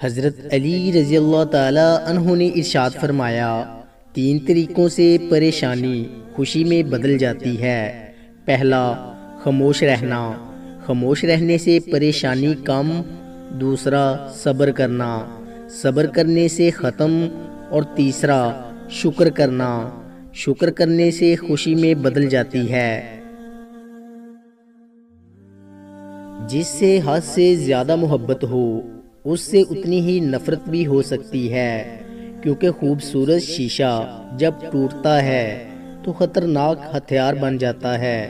حضرت علی رضی اللہ تعالی عنہ نے ارشاد فرمایا، 3 طریقوں سے پریشانی خوشی میں بدل جاتی ہے۔ پہلا، خاموش رہنا، خاموش رہنے سے پریشانی کم۔ دوسرا، صبر کرنا، صبر کرنے سے ختم۔ اور تیسرا، شکر کرنا، شکر کرنے سے خوشی میں بدل جاتی ہے۔ جس سے حد سے زیادہ محبت ہو، اس سے اتنی ہی نفرت بھی ہو سکتی ہے، کیونکہ خوبصورت شیشہ جب ٹوٹتا ہے تو خطرناک ہتھیار بن جاتا ہے۔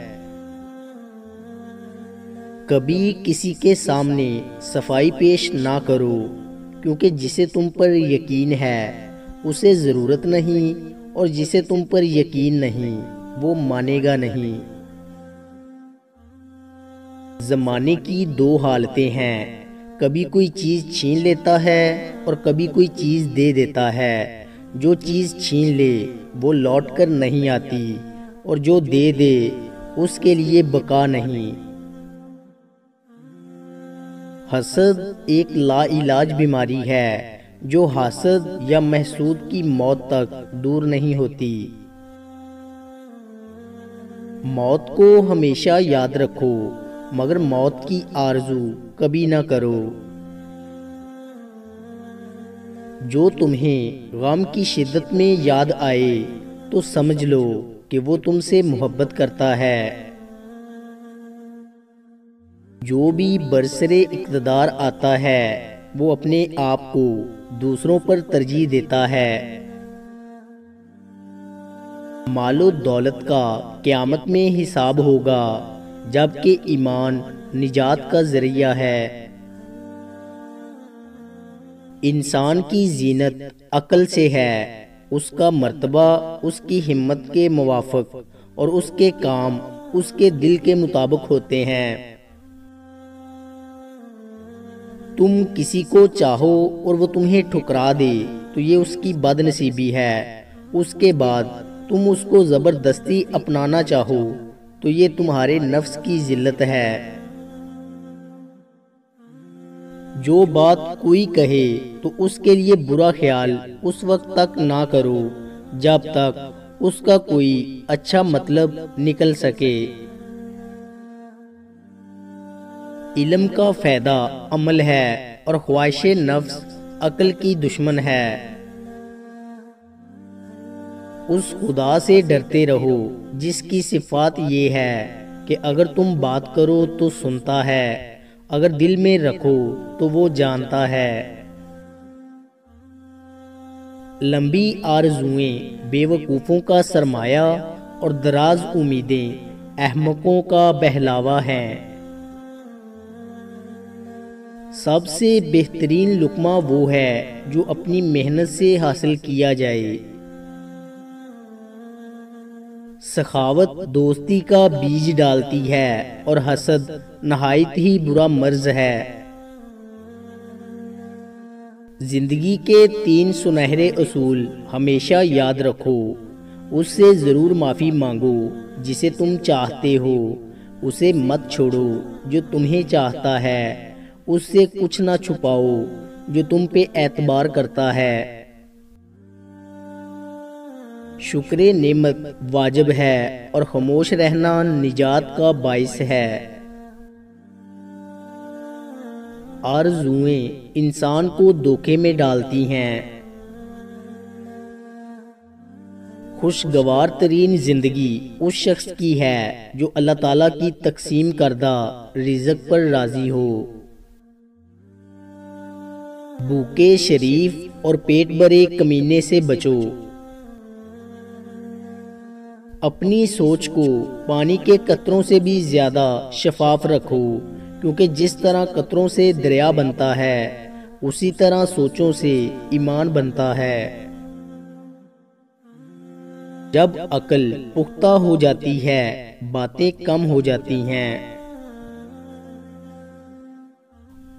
کبھی کسی کے سامنے صفائی پیش نہ کرو، کیونکہ جسے تم پر یقین ہے اسے ضرورت نہیں، اور جسے تم پر یقین نہیں وہ مانے گا نہیں۔ زمانے کی 2 حالتیں ہیں، کبھی کوئی چیز چھین لیتا ہے اور کبھی کوئی چیز دے دیتا ہے۔ جو چیز چھین لے وہ لوٹ کر نہیں آتی، اور جو دے دے اس کے لیے بقا نہیں۔ حسد ایک لا علاج بیماری ہے جو حاسد یا محسود کی موت تک دور نہیں ہوتی۔ موت کو ہمیشہ یاد رکھو، مگر موت کی آرزو کبھی نہ کرو۔ جو تمہیں غم کی شدت میں یاد آئے تو سمجھ لو کہ وہ تم سے محبت کرتا ہے۔ جو بھی برسرِ اقتدار آتا ہے وہ اپنے آپ کو دوسروں پر ترجیح دیتا ہے۔ مال و دولت کا قیامت میں حساب ہوگا، جبکہ ایمان نجات کا ذریعہ ہے۔ انسان کی زینت عقل سے ہے، اس کا مرتبہ اس کی ہمت کے موافق اور اس کے کام اس کے دل کے مطابق ہوتے ہیں۔ تم کسی کو چاہو اور وہ تمہیں ٹھکرا دے تو یہ اس کی بد نصیبی ہے۔ اس کے بعد تم اس کو زبردستی اپنانا چاہو تو یہ تمہارے نفس کی ذلت ہے۔ جو بات کوئی کہے تو اس کے لیے برا خیال اس وقت تک نہ کرو جب تک اس کا کوئی اچھا مطلب نکل سکے۔ علم کا فائدہ عمل ہے اور خواہش نفس عقل کی دشمن ہے۔ اس خدا سے ڈرتے رہو جس کی صفات یہ ہے کہ اگر تم بات کرو تو سنتا ہے، اگر دل میں رکھو تو وہ جانتا ہے۔ لمبی آرزوئیں بے وقوفوں کا سرمایہ اور دراز امیدیں احمقوں کا بہلاوا ہیں۔ سب سے بہترین لقمہ وہ ہے جو اپنی محنت سے حاصل کیا جائے۔ سخاوت دوستی کا بیج ڈالتی ہے اور حسد نہایت ہی برا مرض ہے۔ زندگی کے 3 سنہرے اصول ہمیشہ یاد رکھو۔ اس سے ضرور معافی مانگو جسے تم چاہتے ہو، اسے مت چھوڑو جو تمہیں چاہتا ہے، اس سے کچھ نہ چھپاؤ جو تم پہ اعتبار کرتا ہے۔ شکر نعمت واجب ہے اور خاموش رہنا نجات کا باعث ہے۔ آرزوئیں انسان کو دھوکے میں ڈالتی ہیں۔ خوشگوار ترین زندگی اس شخص کی ہے جو اللہ تعالیٰ کی تقسیم کردہ رزق پر راضی ہو۔ بھوکے شریف اور پیٹ بھرے کمینے سے بچو۔ اپنی سوچ کو پانی کے قطروں سے بھی زیادہ شفاف رکھو، کیونکہ جس طرح قطروں سے دریا بنتا ہے اسی طرح سوچوں سے ایمان بنتا ہے۔ جب عقل پختہ ہو جاتی ہے باتیں کم ہو جاتی ہیں۔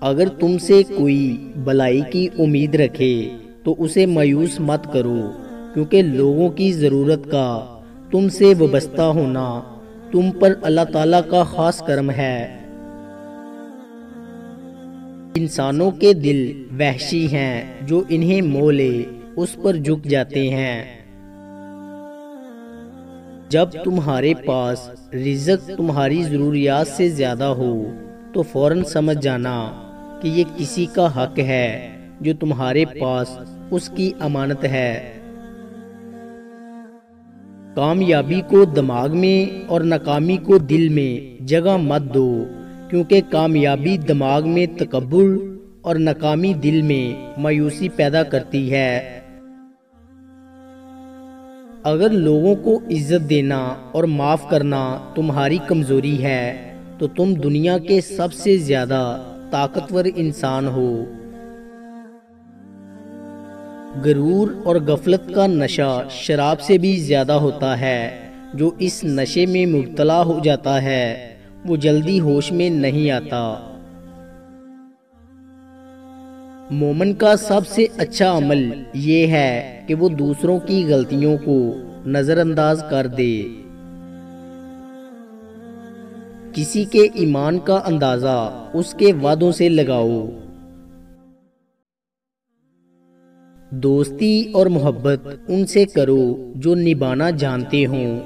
اگر تم سے کوئی بھلائی کی امید رکھے تو اسے مایوس مت کرو، کیونکہ لوگوں کی ضرورت کا تم سے وابستہ ہونا تم پر اللہ تعالیٰ کا خاص کرم ہے۔ انسانوں کے دل وحشی ہیں، جو انہیں مول لے اس پر جھک جاتے ہیں۔ جب تمہارے پاس رزق تمہاری ضروریات سے زیادہ ہو تو فوراً سمجھ جانا کہ یہ کسی کا حق ہے جو تمہارے پاس اس کی امانت ہے۔ کامیابی کو دماغ میں اور ناکامی کو دل میں جگہ مت دو، کیونکہ کامیابی دماغ میں تکبر اور ناکامی دل میں مایوسی پیدا کرتی ہے۔ اگر لوگوں کو عزت دینا اور معاف کرنا تمہاری کمزوری ہے تو تم دنیا کے سب سے زیادہ طاقتور انسان ہو۔ غرور اور غفلت کا نشہ شراب سے بھی زیادہ ہوتا ہے۔ جو اس نشے میں مبتلا ہو جاتا ہے وہ جلدی ہوش میں نہیں آتا۔ مومن کا سب سے اچھا عمل یہ ہے کہ وہ دوسروں کی غلطیوں کو نظر انداز کر دے۔ کسی کے ایمان کا اندازہ اس کے وعدوں سے لگاؤ۔ دوستی اور محبت ان سے کرو جو نبھانا جانتے ہوں،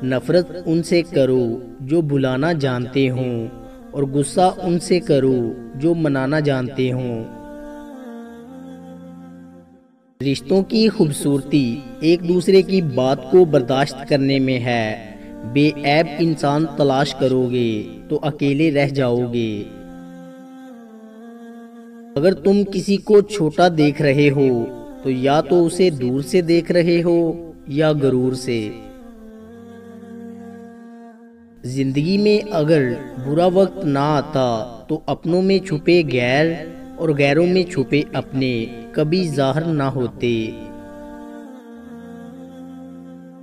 نفرت ان سے کرو جو بلانا جانتے ہوں، اور غصہ ان سے کرو جو منانا جانتے ہوں۔ رشتوں کی خوبصورتی ایک دوسرے کی بات کو برداشت کرنے میں ہے۔ بے عیب انسان تلاش کرو گے تو اکیلے رہ جاؤ گے۔ اگر تم کسی کو چھوٹا دیکھ رہے ہو تو یا تو اسے دور سے دیکھ رہے ہو یا غرور سے۔ زندگی میں اگر برا وقت نہ آتا تو اپنوں میں چھپے غیر اور غیروں میں چھپے اپنے کبھی ظاہر نہ ہوتے۔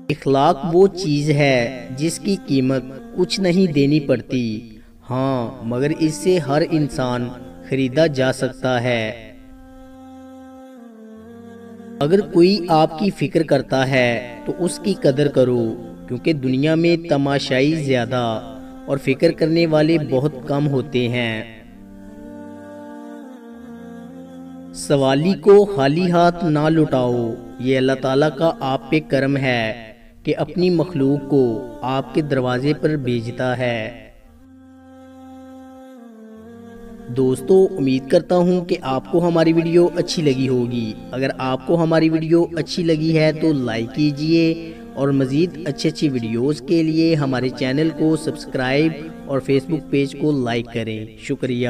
اخلاق وہ چیز ہے جس کی قیمت کچھ نہیں دینی پڑتی، ہاں مگر اس سے ہر انسان خریدا جا سکتا ہے۔ اگر کوئی آپ کی فکر کرتا ہے تو اس کی قدر کرو، کیونکہ دنیا میں تماشائی زیادہ اور فکر کرنے والے بہت کم ہوتے ہیں۔ سوالی کو خالی ہاتھ نہ لٹاؤ، یہ اللہ تعالیٰ کا آپ پہ کرم ہے کہ اپنی مخلوق کو آپ کے دروازے پر بھیجتا ہے۔ دوستو، امید کرتا ہوں کہ آپ کو ہماری ویڈیو اچھی لگی ہوگی۔ اگر آپ کو ہماری ویڈیو اچھی لگی ہے تو لائک کیجئے اور مزید اچھی ویڈیوز کے لیے ہمارے چینل کو سبسکرائب اور فیس بک پیج کو لائک کریں۔ شکریہ۔